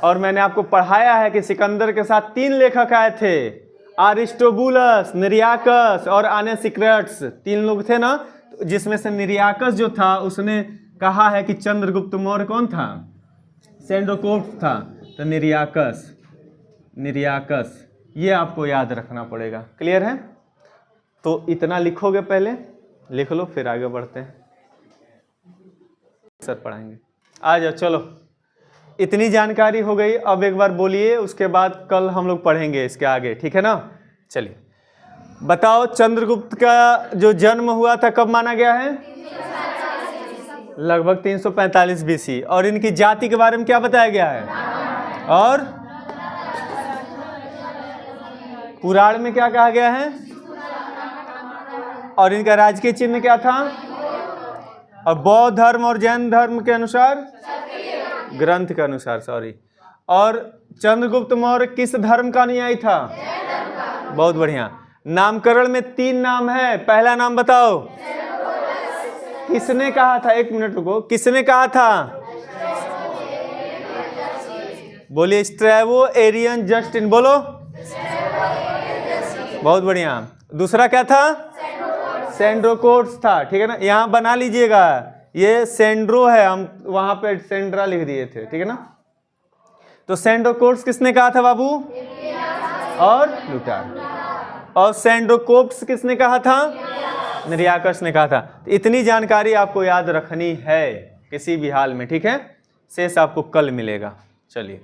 और मैंने आपको पढ़ाया है कि सिकंदर के साथ 3 लेखक आए थे, अरिस्टोबुलस, निरियाकस और अनेसिक्रेट्स, 3 लोग थे ना। जिसमें से निरियाकस जो था उसने कहा है कि चंद्रगुप्त मौर्य कौन था? सेंड्रोकोप्ट था। तो निरियाकस ये आपको याद रखना पड़ेगा। क्लियर है? तो इतना लिखोगे, पहले लिख लो फिर आगे बढ़ते हैं, सर पढ़ाएंगे। आ जाओ, चलो इतनी जानकारी हो गई। अब एक बार बोलिए, उसके बाद कल हम लोग पढ़ेंगे इसके आगे, ठीक है ना? चलिए बताओ, चंद्रगुप्त का जो जन्म हुआ था कब माना गया है? लगभग 345 BC। और इनकी जाति के बारे में क्या बताया गया है? और पुराण में क्या कहा गया है? और इनका राजकीय चिन्ह क्या था? और बौद्ध धर्म और जैन धर्म के अनुसार, ग्रंथ के अनुसार, सॉरी। और चंद्रगुप्त मौर्य किस धर्म का अनुयायी था? बहुत बढ़िया। नामकरण में 3 नाम है, पहला नाम बताओ। किसने कहा था? 1 मिनट रुको, किसने कहा था? बोलिए, स्ट्रैबो एरियन जस्टिन, बोलो। बहुत बढ़िया। दूसरा क्या था? सेंड्रोकोट्स था, ठीक है ना? यहाँ बना लीजिएगा, ये सेंड्रो है, हम वहां पे सेंड्रा लिख दिए थे, ठीक है ना? तो सेंड्रोकोट्स किसने कहा था बाबू? और लुटार। और सेंड्रोकोप्स किसने कहा था? निरियाकस ने कहा था। तो इतनी जानकारी आपको याद रखनी है किसी भी हाल में, ठीक है? शेष आपको कल मिलेगा। चलिए।